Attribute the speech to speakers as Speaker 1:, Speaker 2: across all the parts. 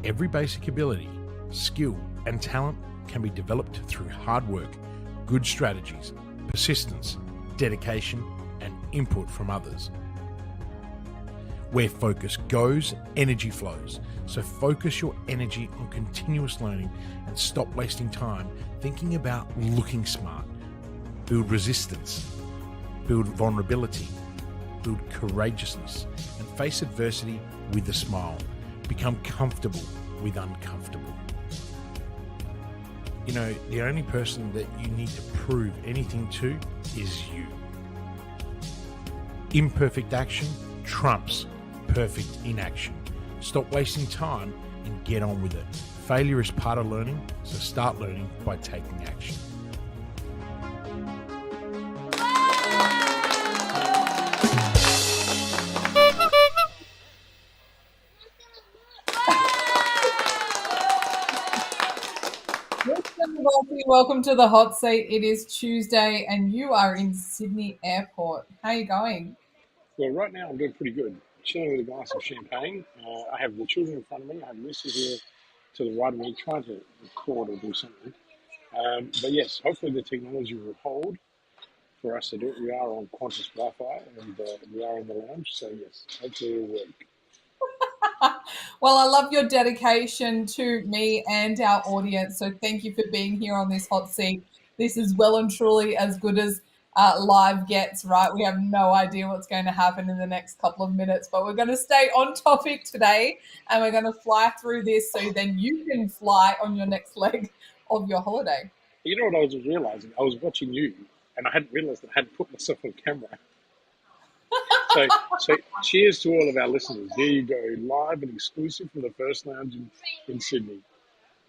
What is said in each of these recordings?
Speaker 1: Every basic ability, skill, and talent can be developed through hard work, good strategies, persistence, dedication, and input from others. Where focus goes, energy flows. So focus your energy on continuous learning and stop wasting time thinking about looking smart. Build resistance, build vulnerability, build courageousness, and face adversity with a smile. Become comfortable with uncomfortable. You know, the only person that you need to prove anything to is you. Imperfect action trumps perfect inaction. Stop wasting time and get on with it. Failure is part of learning, so start learning by taking action.
Speaker 2: Welcome to the hot seat. It is Tuesday and you are in Sydney Airport. How are you going?
Speaker 3: Well, right now I'm doing pretty good. Chilling with a glass of champagne. I have the children in front of me. I have Missy here to the right of me, trying to record or do something. But yes, hopefully the technology will hold for us to do it. We are on Qantas Wi-Fi and we are in the lounge, so yes, hopefully it will work.
Speaker 2: Well, I love your dedication to me and our audience. So thank you for being here on this hot seat. This is well and truly as good as live gets, right? We have no idea what's going to happen in the next couple of minutes, but we're going to stay on topic today and we're going to fly through this so then you can fly on your next leg of your holiday.
Speaker 3: You know what I was realizing? I was watching you and I hadn't realized that I hadn't put myself on camera. So cheers to all of our listeners. There you go, live and exclusive from the First Lounge in Sydney.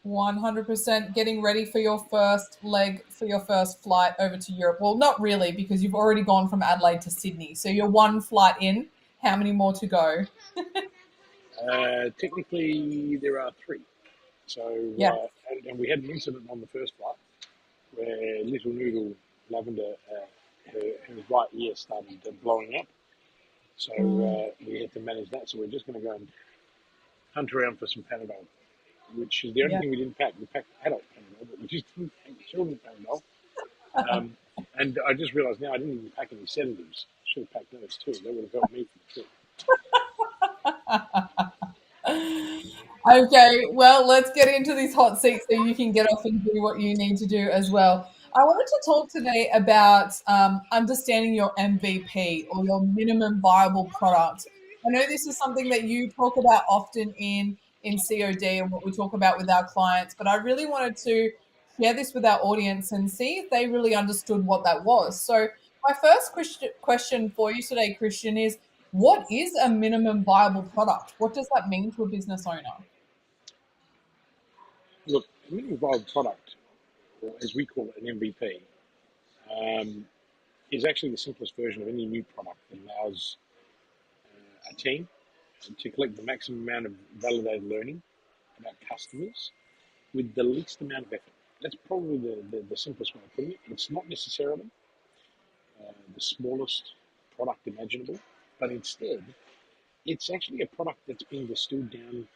Speaker 2: 100% getting ready for your first leg, for your first flight over to Europe. Well, not really, because you've already gone from Adelaide to Sydney. So you're one flight in. How many more to go?
Speaker 3: Technically, there are three. So,
Speaker 2: Yeah.
Speaker 3: and we had an incident on the first flight where Little Noodle Lavender, her right ear started blowing up. So we had to manage that. So we're just going to go and hunt around for some Panadol, which is the only thing we didn't pack. We packed adult Panadol, but we just didn't pack children Panadol. And I just realised now I didn't even pack any sedatives. Should have packed those too. That would have helped me for the trip.
Speaker 2: Okay, well, let's get into this hot seat so you can get off and do what you need to do as well. I wanted to talk today about understanding your MVP or your minimum viable product. I know this is something that you talk about often in COD and what we talk about with our clients, but I really wanted to share this with our audience and see if they really understood what that was. So my first question for you today, Christian, is what is a minimum viable product? What does that mean to a business owner?
Speaker 3: Look, a minimum viable product, or as we call it, an MVP, is actually the simplest version of any new product that allows a team to collect the maximum amount of validated learning about customers with the least amount of effort. That's probably the simplest way of putting it. It's not necessarily the smallest product imaginable, but instead, it's actually a product that's being distilled down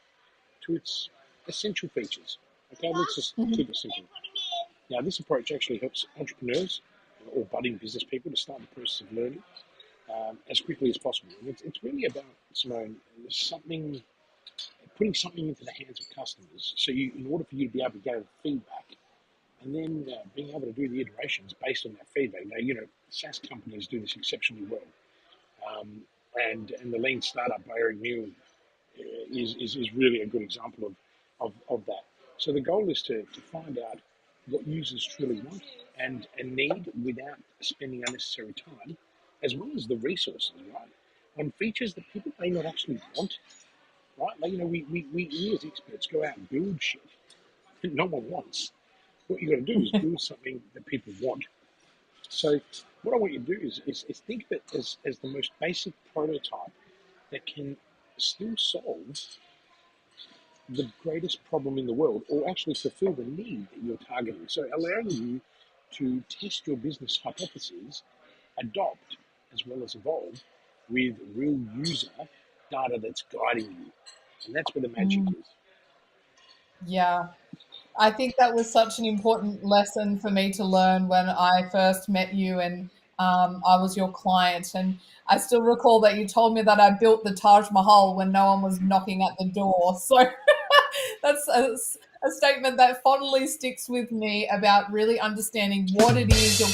Speaker 3: to its essential features. Okay, let's just keep it simple. Now, this approach actually helps entrepreneurs or budding business people to start the process of learning as quickly as possible. And it's really about, Simone, putting something into the hands of customers. So in order for you to be able to gather feedback and then being able to do the iterations based on that feedback. Now, you know, SaaS companies do this exceptionally well. And the lean startup by Eric Muir is really a good example of that. So the goal is to find out what users truly want and need without spending unnecessary time, as well as the resources, right? On features that people may not actually want, right? Like, you know, we as experts go out and build shit that no one wants. What you got to do is build something that people want. So what I want you to do is think of it as the most basic prototype that can still solve the greatest problem in the world, or actually fulfill the need that you're targeting. So allowing you to test your business hypotheses, adopt as well as evolve with real user data that's guiding you. And that's where the magic is.
Speaker 2: Yeah. I think that was such an important lesson for me to learn when I first met you and I was your client. And I still recall that you told me that I built the Taj Mahal when no one was knocking at the door. So that's a statement that fondly sticks with me about really understanding what it is your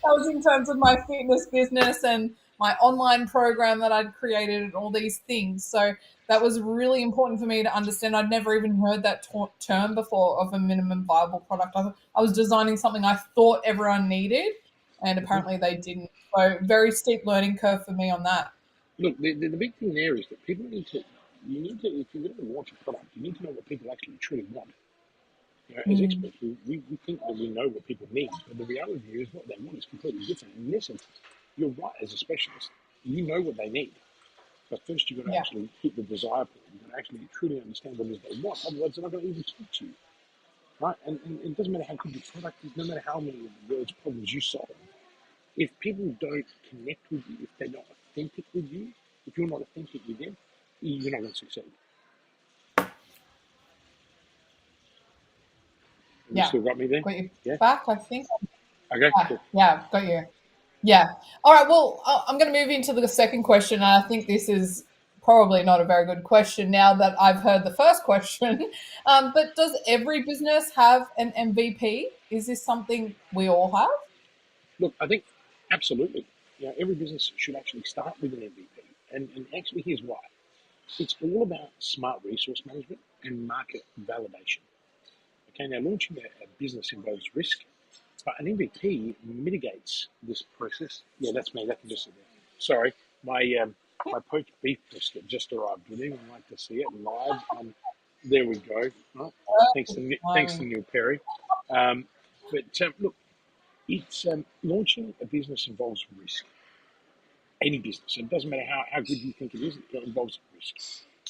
Speaker 2: that was in terms of my fitness business and my online program that I'd created and all these things. So that was really important for me to understand. I'd never even heard that term before of a minimum viable product. I was designing something I thought everyone needed, and
Speaker 3: Mhm.
Speaker 2: apparently they didn't. So very steep learning curve for me on that.
Speaker 3: Look, the big thing there is that people you need to, if you're going to launch a product, you need to know what people actually truly want. You know, as
Speaker 2: Mm,
Speaker 3: experts, we think that we know what people need, but the reality is what they want is completely different. And in essence, you're right as a specialist. You know what they need. But first, you've got to
Speaker 2: yeah,
Speaker 3: actually hit the desire point. You've got to actually truly understand what it is they want. Otherwise, they're not going to even talk to you. Right? And it doesn't matter how good your product is, no matter how many words problems you solve. If people don't connect with you, if they're not authentic with you, if you're not authentic with them, you're not going to succeed. Have you
Speaker 2: yeah.
Speaker 3: still got me there?
Speaker 2: Got you
Speaker 3: Yeah?
Speaker 2: back, I think.
Speaker 3: Okay,
Speaker 2: Yeah,
Speaker 3: cool.
Speaker 2: yeah, got you. Yeah. All right. Well, I'm going to move into the second question. And I think this is probably not a very good question now that I've heard the first question. But does every business have an MVP? Is this something we all have?
Speaker 3: Look, I think absolutely. You know, every business should actually start with an MVP. And actually, here's why. It's all about smart resource management and market validation. Okay, now launching a business involves risk, but an MVP mitigates this process. Yeah, that's me. That can just sit there. Sorry, my poached beef brisket just arrived. Would anyone like to see it live? There we go. Right. Thanks to
Speaker 2: Timing.
Speaker 3: Neil Perry. Um, but look, it's launching a business involves risk. Any business, it doesn't matter how good you think it is, it involves risk.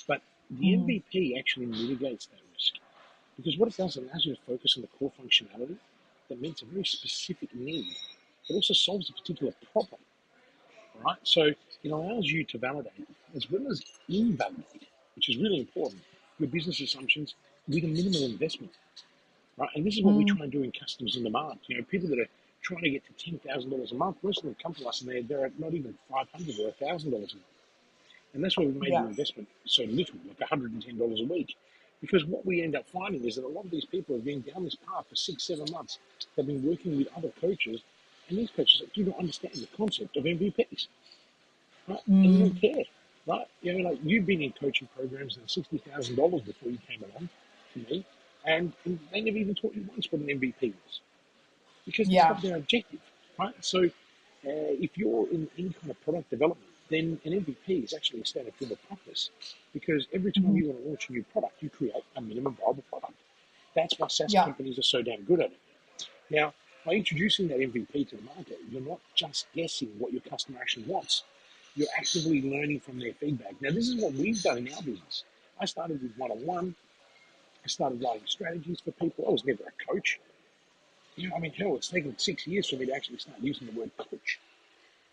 Speaker 3: But the
Speaker 2: Mm,
Speaker 3: MVP actually mitigates that risk because what it does, it allows you to focus on the core functionality that meets a very specific need. It also solves a particular problem, right? So it allows you to validate as well as invalidate, which is really important, your business assumptions with a minimal investment, right? And this is what we
Speaker 2: mm,
Speaker 3: try and do in customers in demand. You know, people that are trying to get to $10,000 a month, most of them come to us and they're at not even $500 or $1,000 a month. And that's why we've made the
Speaker 2: yeah.
Speaker 3: investment so little, like $110 a week. Because what we end up finding is that a lot of these people have been down this path for 6, 7 months. They've been working with other coaches, and these coaches do not understand the concept of MVPs, right? And they don't
Speaker 2: Mm,
Speaker 3: care, right? You know, like you've been in coaching programs and $60,000 before you came along to me, and they never even taught you once what an MVP was because that's
Speaker 2: yeah.
Speaker 3: not their objective, right? So if you're in any kind of product development, then an MVP is actually a standard form of practice because every time
Speaker 2: Mhm,
Speaker 3: you want to launch a new product, you create a minimum viable product. That's why SaaS
Speaker 2: yeah.
Speaker 3: companies are so damn good at it. Now, by introducing that MVP to the market, you're not just guessing what your customer actually wants. You're actively learning from their feedback. Now, this is what we've done in our business. I started with one-on-one. I started writing strategies for people. I was never a coach. You know, I mean, hell, it's taken 6 years for me to actually start using the word coach,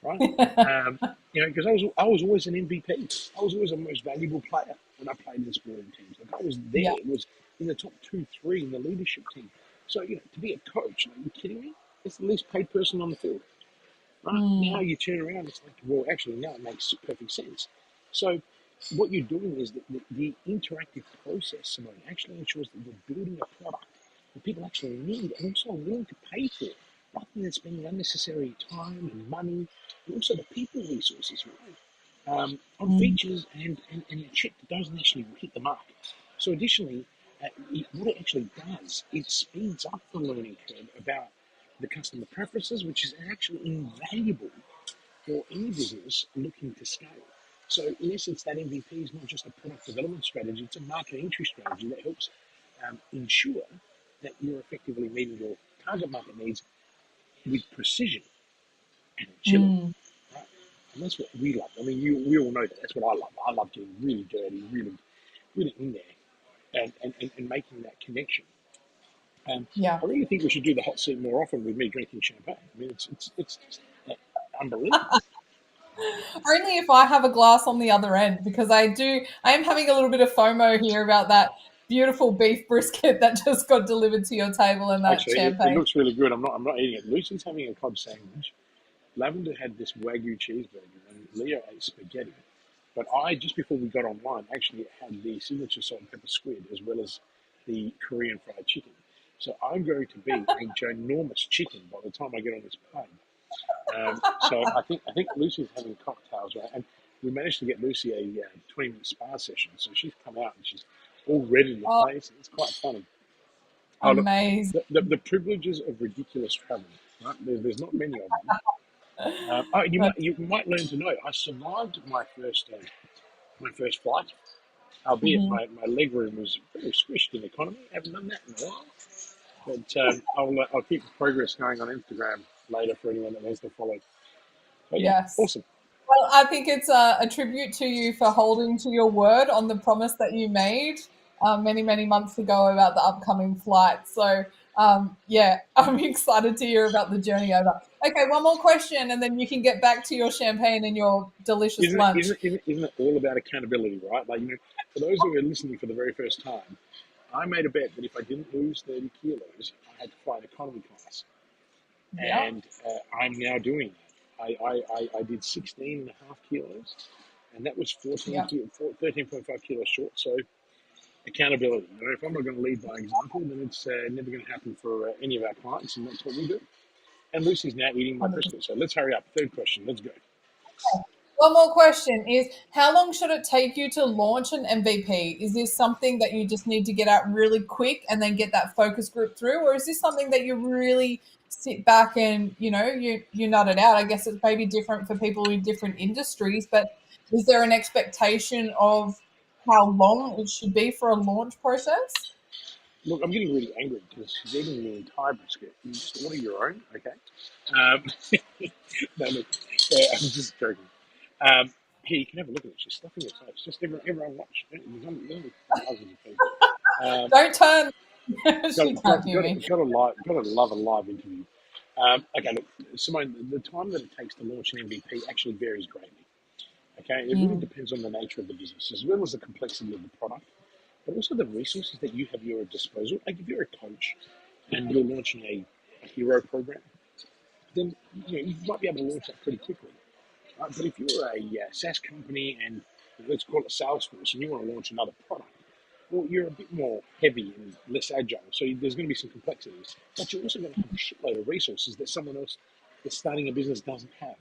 Speaker 3: right? Um, you know, because I was always an MVP. I was always the most valuable player when I played in the sporting teams. Like I was there.
Speaker 2: Yeah.
Speaker 3: It was in the top 2, 3 in the leadership team. So you know, to be a coach, like, are you kidding me? It's the least paid person on the field, right? Now
Speaker 2: Mm,
Speaker 3: you turn around, it's like, well, actually, now it makes perfect sense. So what you're doing is that the interactive process, Simone, actually ensures that you're building a product that people actually need and also are willing to pay for, rather than spending unnecessary time and money, and also the people resources, right? On
Speaker 2: mm,
Speaker 3: features and shit that doesn't actually hit the mark. So additionally, what it actually does, it speeds up the learning curve about the customer preferences, which is actually invaluable for any business looking to scale. So in essence, that MVP is not just a product development strategy, it's a market entry strategy that helps ensure that you're effectively meeting your target market needs with precision and agility.
Speaker 2: mm.
Speaker 3: Right? And that's what we love. I mean, we all know that. That's what I love. I love getting really dirty, really in there and making that connection.
Speaker 2: Yeah.
Speaker 3: I really think we should do the hot seat more often with me drinking champagne. I mean, it's just unbelievable.
Speaker 2: Only if I have a glass on the other end, because I am having a little bit of FOMO here about that beautiful beef brisket that just got delivered to your table and that
Speaker 3: Actually, it
Speaker 2: champagne.
Speaker 3: looks really good. I'm not eating it. Lucy's having a club sandwich. Lavender had this Wagyu cheeseburger, and Leo ate spaghetti. But I, just before we got online, actually had the signature salt and pepper squid as well as the Korean fried chicken. So I'm going to be a ginormous chicken by the time I get on this plane. So I think Lucy's having cocktails, right? And we managed to get Lucy a 20-minute spa session. So she's come out and she's all red in the
Speaker 2: Oh,
Speaker 3: face. It's quite funny. Oh, look,
Speaker 2: amazing.
Speaker 3: the privileges of ridiculous travel, right? There's not many of them. Oh, you might learn to know. I survived my first flight, albeit
Speaker 2: Mhm.
Speaker 3: my leg room was very squished in economy. I haven't done that in a while, but I'll keep the progress going on Instagram later for anyone that wants to follow. But yeah,
Speaker 2: Yes.
Speaker 3: awesome.
Speaker 2: Well, I think it's a tribute to you for holding to your word on the promise that you made many, many months ago about the upcoming flight. So, yeah, I'm excited to hear about the journey over. Okay, one more question, and then you can get back to your champagne and your delicious
Speaker 3: Isn't it,
Speaker 2: lunch.
Speaker 3: isn't, it, isn't, it, isn't it all about accountability, right? Like, for those who are listening for the very first time, I made a bet that if I didn't lose 30 kilos, I had to fly in economy class.
Speaker 2: Yeah,
Speaker 3: And I'm now doing that. I did 16 and a half kilos, and that was
Speaker 2: yeah.
Speaker 3: 13.5 kilos short. So accountability. If I'm not going to lead by example, then it's never going to happen for any of our clients, and that's what we do. And Lucy's now eating my
Speaker 2: 100%.
Speaker 3: brisket. So let's hurry up. Third question. Let's go.
Speaker 2: One more question is, how long should it take you to launch an MVP? Is this something that you just need to get out really quick and then get that focus group through? Or is this something that you really sit back and, you nut it out? I guess it's maybe different for people in different industries, but is there an expectation of how long it should be for a launch process?
Speaker 3: Look, I'm getting really angry because she's eating the entire brisket. You just order your own, okay? Um, no, look, I'm just joking. Here, you can have a look at it. She's stuffing her face. Just everyone watch. There's only thousands of people. Um,
Speaker 2: Don't turn.
Speaker 3: got,
Speaker 2: She can't
Speaker 3: got,
Speaker 2: hear
Speaker 3: got,
Speaker 2: me.
Speaker 3: got to love a live interview. Okay, look, Simone, the time that it takes to launch an MVP actually varies greatly. Okay, it really
Speaker 2: Mm,
Speaker 3: depends on the nature of the business as well as the complexity of the product, but also the resources that you have at your disposal. Like if you're a coach and you're launching a hero program, then you might be able to launch that pretty quickly. Right? But if you're a SaaS company and let's call it Salesforce and you want to launch another product, well, you're a bit more heavy and less agile. So there's going to be some complexities, but you're also going to have a shitload of resources that someone else that's starting a business doesn't have.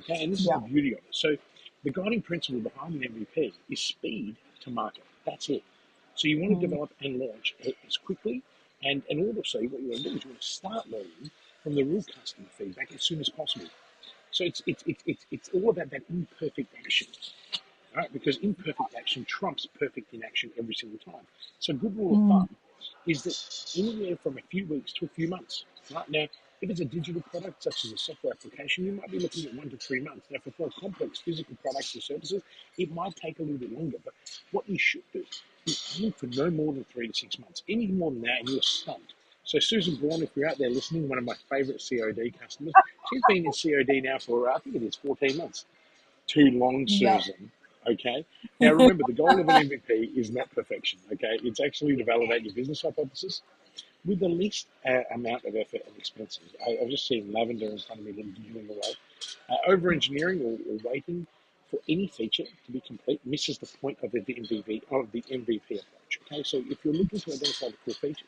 Speaker 3: Okay, and this is
Speaker 2: yeah.
Speaker 3: the beauty of it. So the guiding principle behind an MVP is speed to market. That's it. So you want to
Speaker 2: Mm,
Speaker 3: develop and launch as quickly, and also what you want to do is you want to start learning from the real customer feedback as soon as possible. So it's all about that imperfect action, right? Because imperfect action trumps perfect inaction every single time. So a good rule of
Speaker 2: mm,
Speaker 3: thumb is that anywhere from a few weeks to a few months. Right now, if it's a digital product such as a software application, you might be looking at 1 to 3 months. Now, for more complex physical products or services, it might take a little bit longer. But what you should do is aim for no more than 3 to 6 months. Anything more than that, and you're stumped. So Susan Braun, if you're out there listening, one of my favourite COD customers, she's been in COD now for I think it is 14 months. Too long,
Speaker 2: yeah.
Speaker 3: Susan. Okay. Now remember, the goal of an MVP is not perfection. Okay, it's actually to validate your business hypothesis with the least amount of effort and expenses. I've just seen Lavender in front of me doing away. Over engineering or waiting for any feature to be complete misses the point of the MVP approach. Okay, so if you're looking to identify the core features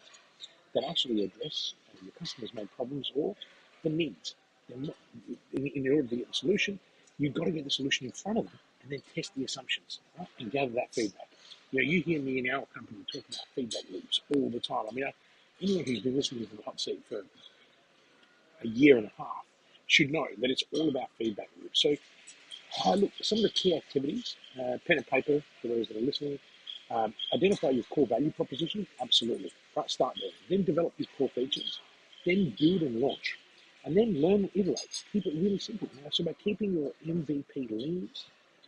Speaker 3: that actually address your customers' main problems or the needs, in order to get the solution, you've got to get the solution in front of them and then test the assumptions, right? And gather that feedback. You hear me in our company talk about feedback loops all the time. I mean, anyone who's been listening to the hot seat for a year and a half should know that it's all about feedback loops. So, look, some of the key activities, pen and paper for those that are listening, identify your core value proposition, absolutely. Right, start there. Then develop your core features. Then build and launch. And then learn and iterate. Keep it really simple. Now, so by keeping your MVP lean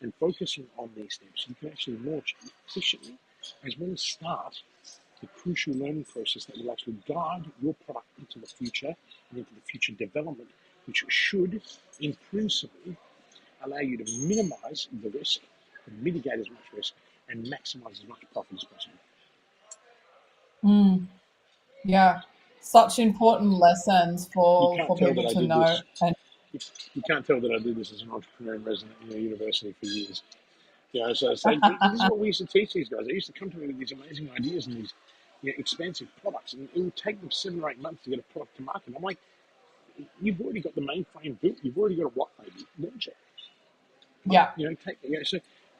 Speaker 3: and focusing on these steps, you can actually launch efficiently as well as start the crucial learning process that will actually guide your product into the future and into the future development, which should, in principle, allow you to minimize the risk, to mitigate as much risk, and maximize as much profit as possible.
Speaker 2: Mm, yeah, such important lessons
Speaker 3: You
Speaker 2: for
Speaker 3: can't tell
Speaker 2: people
Speaker 3: that I
Speaker 2: to
Speaker 3: did
Speaker 2: know.
Speaker 3: this.
Speaker 2: And
Speaker 3: You can't tell that I did this as an entrepreneur in resident university for years. So this is what we used to teach these guys. They used to come to me with these amazing ideas and these expensive products, and it would take them 7 or 8 months to get a product to market. I'm like, you've already got the mainframe built. You've already got a white label. Launch it.
Speaker 2: yeah,
Speaker 3: And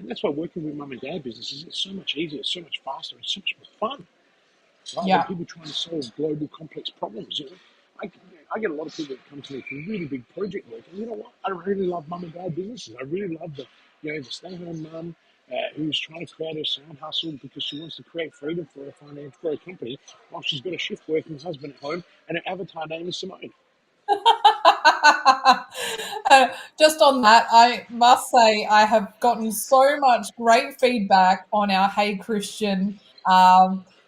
Speaker 3: that's why working with mum and dad businesses is so much easier, so much faster, and so much more fun. Right? Than
Speaker 2: yeah,
Speaker 3: people trying to solve global complex problems. I get a lot of people that come to me for really big project work, and you know what? I really love mum and dad businesses. I really love the stay-home mum who's trying to create her side hustle because she wants to create freedom for her finance for her company while she's got a shift working husband at home, and her avatar name is Simone.
Speaker 2: Just on that, I must say I have gotten so much great feedback on our Hey Christian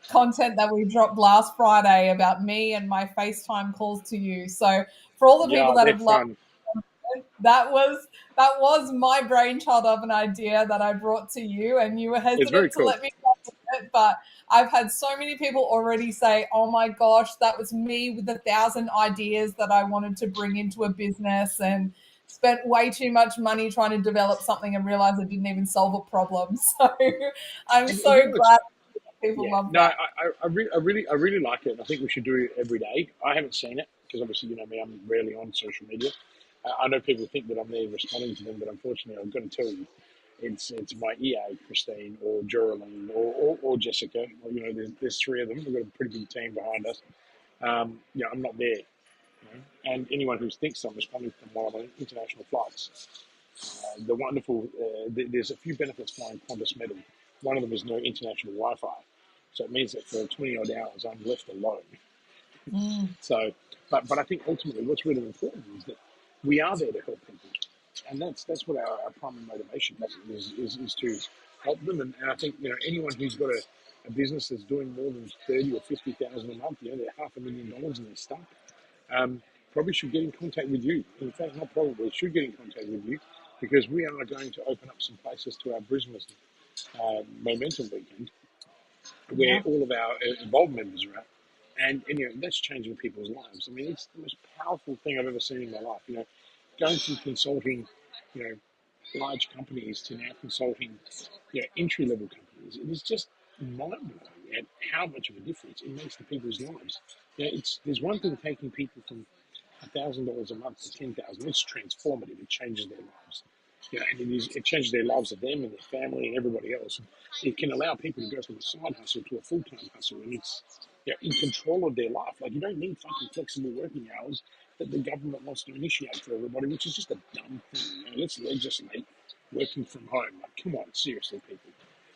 Speaker 2: content that we dropped last Friday about me and my FaceTime calls to you. So for all the people
Speaker 3: Yeah,
Speaker 2: that
Speaker 3: they're
Speaker 2: have loved
Speaker 3: fun.
Speaker 2: it, that was my brainchild of an idea that I brought to you, and you were
Speaker 3: It's very
Speaker 2: hesitant to
Speaker 3: cool.
Speaker 2: let me run with it, but I've had so many people already say, "Oh my gosh, that was me with 1,000 ideas that I wanted to bring into a business and spent way too much money trying to develop something and realized I didn't even solve a problem." So I'm
Speaker 3: And
Speaker 2: so
Speaker 3: you know,
Speaker 2: glad people
Speaker 3: yeah,
Speaker 2: love
Speaker 3: no,
Speaker 2: that.
Speaker 3: I really like it. And I think we should do it every day. I haven't seen it because obviously, you know me, I'm rarely on social media. I know people think that I'm there responding to them, but unfortunately, I've got to tell you, it's my EA, Christine, or Geraldine, or Jessica. Or, there's 3 of them. We've got a pretty big team behind us. I'm not there. And anyone who thinks I'm responding to them while I'm on international flights. There's a few benefits flying Qantas Metal. One of them is no international Wi-Fi. So it means that for 20 odd hours, I'm left alone.
Speaker 2: Mm,
Speaker 3: So, but I think ultimately what's really important is that we are there to help people. And that's what our primary motivation is to help them. And I think, anyone who's got a business that's doing more than 30 or 50,000 a month, they're $500,000 and they're stuck, probably should get in contact with you. In fact, not probably, should get in contact with you because we are going to open up some places to our Brisbane Momentum Weekend where
Speaker 2: yeah.
Speaker 3: all of our involved members are at. And that's changing people's lives. I mean, it's the most powerful thing I've ever seen in my life. Going from consulting, you know, large companies to now consulting, entry level companies. It is just mind blowing at how much of a difference it makes to people's lives. There's one thing taking people from $1,000 a month to 10,000. It's transformative. It changes their lives. And it changes their lives of them and their family and everybody else. It can allow people to go from a side hustle to a full time hustle, and it's in control of their life. Like you don't need fucking flexible working hours that the government wants to initiate for everybody, which is just a dumb thing. Let's legislate working from home. Like, come on, seriously, people.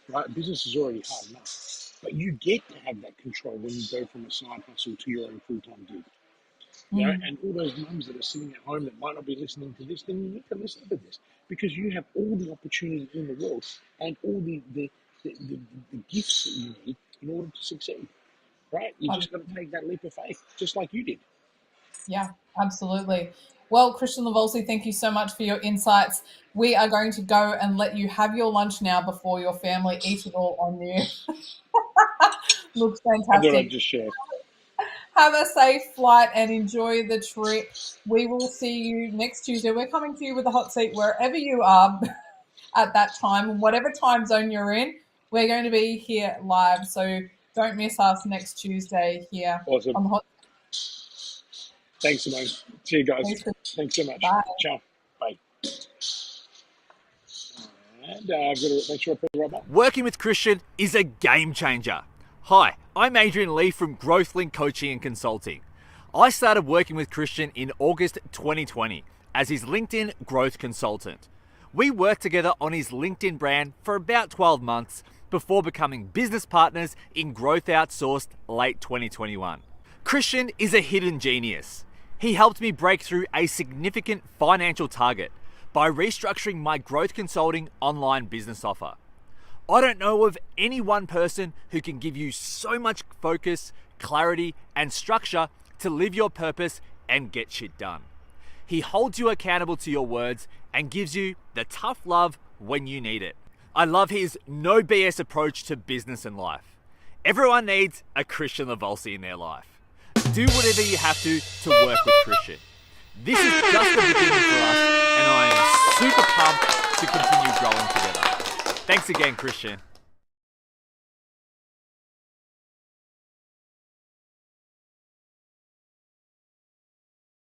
Speaker 3: Right? Business is already hard enough, but you get to have that control when you go from a side hustle to your own full time gig.
Speaker 2: Mm,
Speaker 3: And all those mums that are sitting at home that might not be listening to this, then you need to listen to this because you have all the opportunity in the world and all the gifts that you need in order to succeed, right? You just got to take that leap of faith, just like you did.
Speaker 2: yeah, absolutely. Well, Christian Lavolsi, thank you so much for your insights. We are going to go and let you have your lunch now before your family eat it all on you. Looks
Speaker 3: I thought I'd
Speaker 2: fantastic.
Speaker 3: just share.
Speaker 2: Have a safe flight and enjoy the trip. We will see you next Tuesday. We're coming to you with a hot seat wherever you are at that time, whatever time zone you're in. We're going to be here live. So don't miss us next Tuesday here
Speaker 3: Awesome.
Speaker 2: on the hot.
Speaker 3: Thanks, Simone. See you guys.
Speaker 2: Thanks, Chris.
Speaker 3: Thanks so much.
Speaker 2: Bye.
Speaker 3: Ciao. Bye. And I've got to make sure I put the right button.
Speaker 4: Working with Christian is a game changer. Hi, I'm Adrian Lee from GrowthLink Coaching and Consulting. I started working with Christian in August 2020 as his LinkedIn growth consultant. We worked together on his LinkedIn brand for about 12 months before becoming business partners in Growth Outsourced late 2021. Christian is a hidden genius. He helped me break through a significant financial target by restructuring my growth consulting online business offer. I don't know of any one person who can give you so much focus, clarity, and structure to live your purpose and get shit done. He holds you accountable to your words and gives you the tough love when you need it. I love his no BS approach to business and life. Everyone needs a Christian Lavolsi in their life. Do whatever you have to work with Christian. This is just the beginning for us, and I am super pumped to continue growing together. Thanks again, Christian.